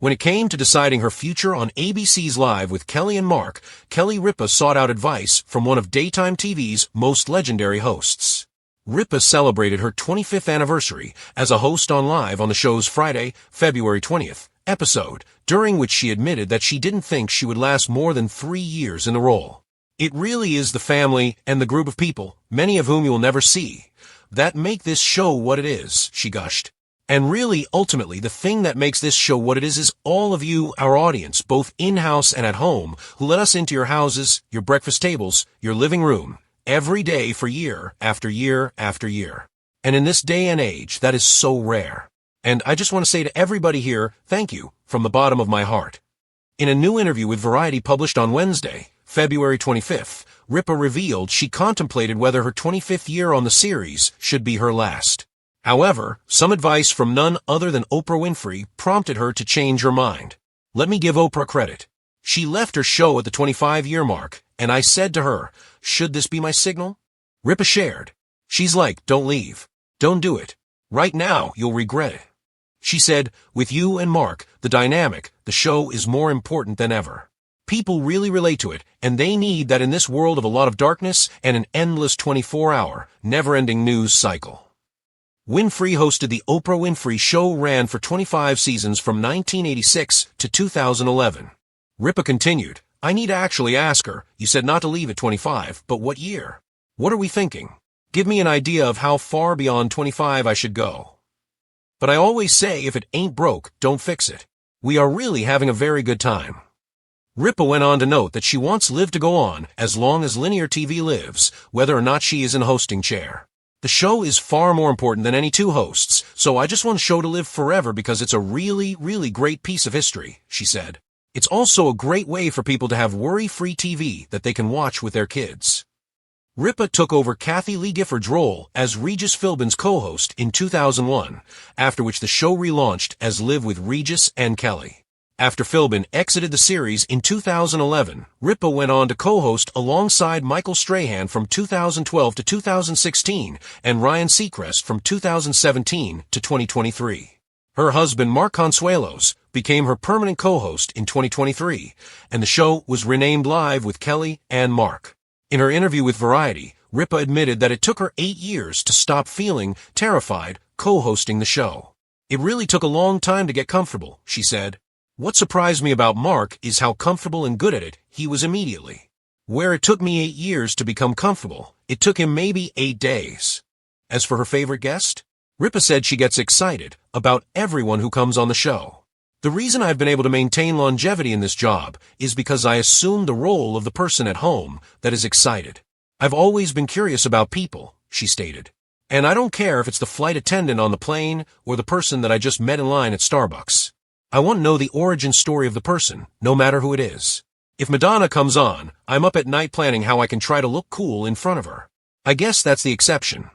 When it came to deciding her future on ABC's Live with Kelly and Mark, Ripa sought out advice from one of daytime TV's most legendary hosts. Ripa celebrated her 25th anniversary as a host on Live on the show's Friday, February 20th episode, during which she admitted that she didn't think she would last more than 3 years in the role. It really is the family and the group of people, many of whom you'll never see, that make this show what it is, she gushed. And really, ultimately, the thing that makes this show what it is all of you, our audience, both in-house and at home, who let us into your houses, your breakfast tables, your living room, every day for year after year after year. And in this day and age, that is so rare. And I just want to say to everybody here, thank you, from the bottom of my heart. In a new interview with Variety published on Wednesday, February 25th, Ripa revealed she contemplated whether her 25th year on the series should be her last. However, some advice from none other than Oprah Winfrey prompted her to change her mind. Let me give Oprah credit. She left her show at the 25-year mark, and I said to her, should this be my signal? Ripa shared. She's like, don't leave. Don't do it. Right now, you'll regret it. She said, with you and Mark, the dynamic, the show is more important than ever. People really relate to it, and they need that in this world of a lot of darkness and an endless 24-hour, never-ending news cycle. Winfrey hosted The Oprah Winfrey Show ran for 25 seasons from 1986 to 2011. Ripa continued, I need to actually ask her, you said not to leave at 25, but what year? What are we thinking? Give me an idea of how far beyond 25 I should go. But I always say if it ain't broke, don't fix it. We are really having a very good time. Ripa went on to note that she wants Live to go on as long as linear TV lives, whether or not she is in a hosting chair. The show is far more important than any two hosts, so I just want the show to live forever because it's a really, really great piece of history, she said. It's also a great way for people to have worry-free TV that they can watch with their kids. Ripa took over Kathie Lee Gifford's role as Regis Philbin's co-host in 2001, after which the show relaunched as Live with Regis and Kelly. After Philbin exited the series in 2011, Ripa went on to co-host alongside Michael Strahan from 2012 to 2016 and Ryan Seacrest from 2017 to 2023. Her husband Mark Consuelos became her permanent co-host in 2023, and the show was renamed Live with Kelly and Mark. In her interview with Variety, Ripa admitted that it took her 8 years to stop feeling terrified co-hosting the show. It really took a long time to get comfortable, she said. What surprised me about Mark is how comfortable and good at it he was immediately. Where it took me 8 years to become comfortable, it took him maybe 8 days. As for her favorite guest, Ripa said she gets excited about everyone who comes on the show. The reason I've been able to maintain longevity in this job is because I assume the role of the person at home that is excited. I've always been curious about people, she stated. And I don't care if it's the flight attendant on the plane or the person that I just met in line at Starbucks. I want to know the origin story of the person, no matter who it is. If Madonna comes on, I'm up at night planning how I can try to look cool in front of her. I guess that's the exception.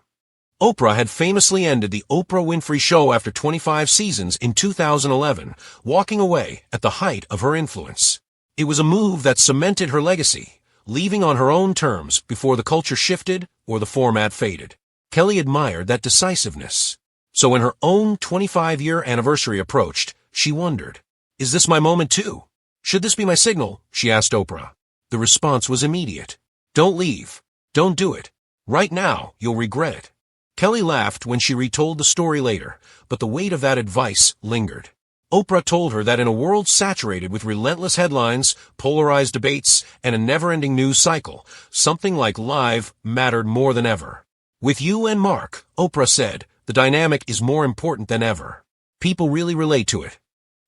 Oprah had famously ended The Oprah Winfrey Show after 25 seasons in 2011, walking away at the height of her influence. It was a move that cemented her legacy, leaving on her own terms before the culture shifted or the format faded. Kelly admired that decisiveness. So when her own 25-year anniversary approached, she wondered, is this my moment too? Should this be my signal? She asked Oprah. The response was immediate. Don't leave. Don't do it. Right now, you'll regret it. Kelly laughed when she retold the story later, but the weight of that advice lingered. Oprah told her that in a world saturated with relentless headlines, polarized debates, and a never-ending news cycle, something like Live mattered more than ever. With you and Mark, Oprah said, the dynamic is more important than ever. People really relate to it.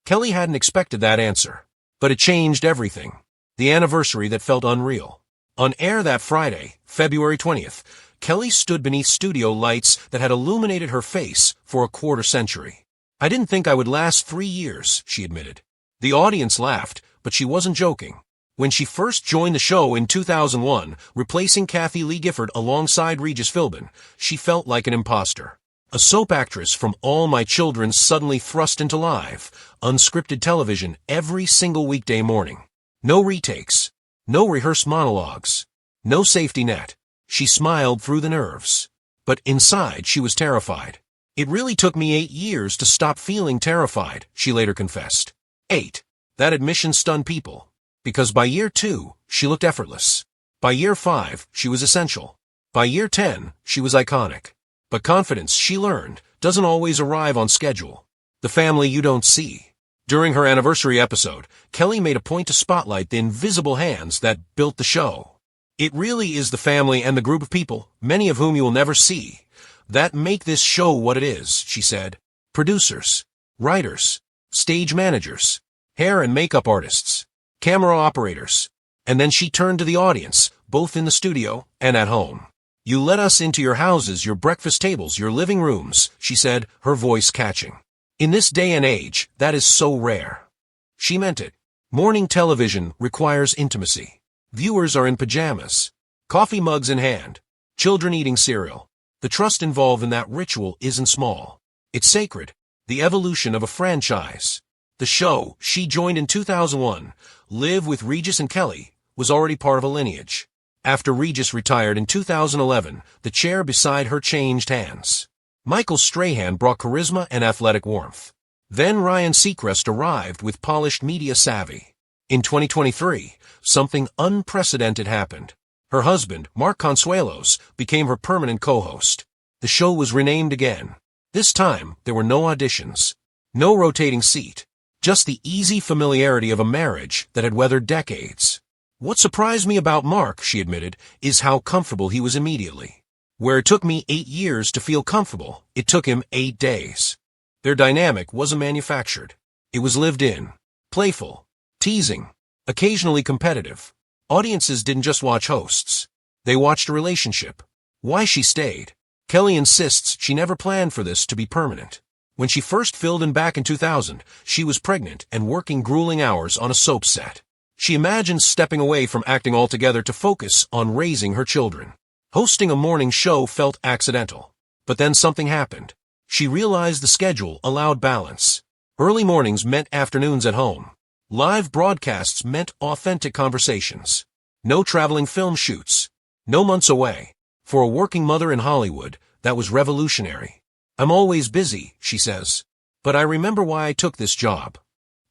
Kelly hadn't expected that answer, but it changed everything. The anniversary that felt unreal. On air that Friday, February 20th, Kelly stood beneath studio lights that had illuminated her face for a quarter century. I didn't think I would last 3 years, she admitted. The audience laughed, but she wasn't joking. When she first joined the show in 2001, replacing Kathie Lee Gifford alongside Regis Philbin, she felt like an imposter. A soap actress from All My Children suddenly thrust into live, unscripted television every single weekday morning. No retakes. No rehearsed monologues. No safety net. She smiled through the nerves. But inside she was terrified. It really took me 8 years to stop feeling terrified, she later confessed. 8. That admission stunned people. Because by year 2, she looked effortless. By year 5, she was essential. By year 10, she was iconic. But confidence, she learned, doesn't always arrive on schedule. The family you don't see. During her anniversary episode, Kelly made a point to spotlight the invisible hands that built the show. It really is the family and the group of people, many of whom you will never see, that make this show what it is, she said. Producers, writers, stage managers, hair and makeup artists, camera operators. And then she turned to the audience, both in the studio and at home. You let us into your houses, your breakfast tables, your living rooms, she said, her voice catching. In this day and age, that is so rare. She meant it. Morning television requires intimacy. Viewers are in pajamas, coffee mugs in hand, children eating cereal. The trust involved in that ritual isn't small. It's sacred, the evolution of a franchise. The show she joined in 2001, Live with Regis and Kelly, was already part of a lineage. After Regis retired in 2011, the chair beside her changed hands. Michael Strahan brought charisma and athletic warmth. Then Ryan Seacrest arrived with polished media savvy. In 2023, something unprecedented happened. Her husband, Mark Consuelos, became her permanent co-host. The show was renamed again. This time, there were no auditions, no rotating seat, just the easy familiarity of a marriage that had weathered decades. What surprised me about Mark, she admitted, is how comfortable he was immediately. Where it took me 8 years to feel comfortable, it took him 8 days. Their dynamic wasn't manufactured. It was lived in. Playful. Teasing. Occasionally competitive. Audiences didn't just watch hosts. They watched a relationship. Why she stayed. Kelly insists she never planned for this to be permanent. When she first filled in back in 2000, she was pregnant and working grueling hours on a soap set. She imagined stepping away from acting altogether to focus on raising her children. Hosting a morning show felt accidental. But then something happened. She realized the schedule allowed balance. Early mornings meant afternoons at home. Live broadcasts meant authentic conversations. No traveling film shoots. No months away. For a working mother in Hollywood, that was revolutionary. I'm always busy, she says. But I remember why I took this job.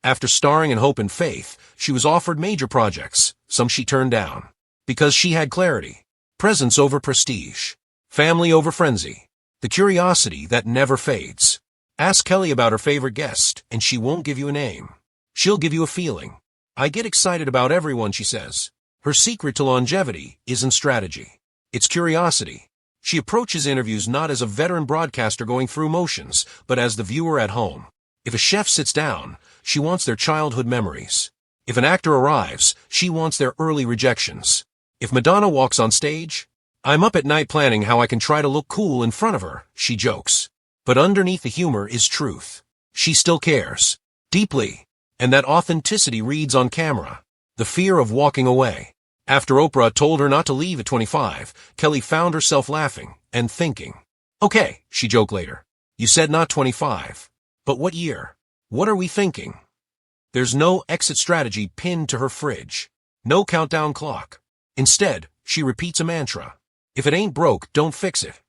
After starring in Hope and Faith, she was offered major projects, some she turned down. Because she had clarity. Presence over prestige. Family over frenzy. The curiosity that never fades. Ask Kelly about her favorite guest, and she won't give you a name. She'll give you a feeling. I get excited about everyone, she says. Her secret to longevity isn't strategy. It's curiosity. She approaches interviews not as a veteran broadcaster going through motions, but as the viewer at home. If a chef sits down, she wants their childhood memories. If an actor arrives, she wants their early rejections. If Madonna walks on stage, I'm up at night planning how I can try to look cool in front of her, she jokes. But underneath the humor is truth. She still cares. Deeply. And that authenticity reads on camera. The fear of walking away. After Oprah told her not to leave at 25, Kelly found herself laughing and thinking. Okay, she joked later. You said not 25. But what year? What are we thinking? There's no exit strategy pinned to her fridge. No countdown clock. Instead, she repeats a mantra. If it ain't broke, don't fix it.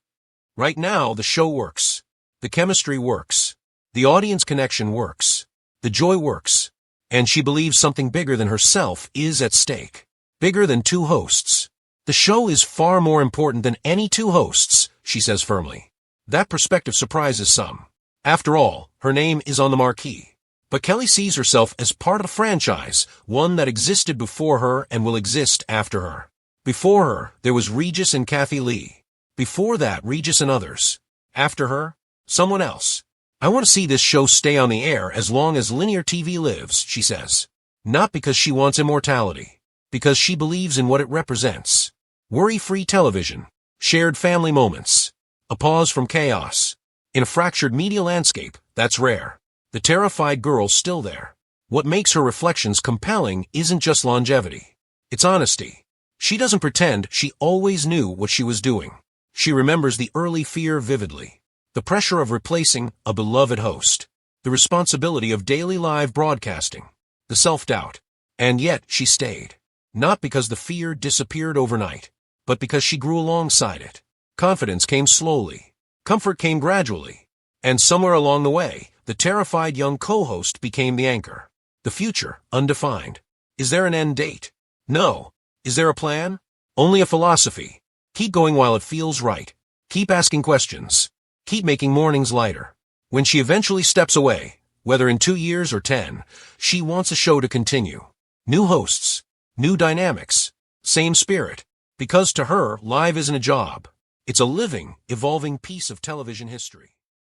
Right now, the show works. The chemistry works. The audience connection works. The joy works. And she believes something bigger than herself is at stake. Bigger than 2 hosts. The show is far more important than any 2 hosts, she says firmly. That perspective surprises some. After all, her name is on the marquee. But Kelly sees herself as part of a franchise, one that existed before her and will exist after her. Before her, there was Regis and Kathy Lee. Before that, Regis and others. After her, someone else. I want to see this show stay on the air as long as linear TV lives, she says. Not because she wants immortality. Because she believes in what it represents. Worry-free television. Shared family moments. A pause from chaos. In a fractured media landscape, that's rare. The terrified girl's still there. What makes her reflections compelling isn't just longevity. It's honesty. She doesn't pretend she always knew what she was doing. She remembers the early fear vividly. The pressure of replacing a beloved host. The responsibility of daily live broadcasting. The self-doubt. And yet she stayed. Not because the fear disappeared overnight, but because she grew alongside it. Confidence came slowly. Comfort came gradually. And somewhere along the way, the terrified young co-host became the anchor. The future, undefined. Is there an end date? No. Is there a plan? Only a philosophy. Keep going while it feels right. Keep asking questions. Keep making mornings lighter. When she eventually steps away, whether in 2 years or 10, she wants a show to continue. New hosts, new dynamics, same spirit. Because to her, live isn't a job. It's a living, evolving piece of television history.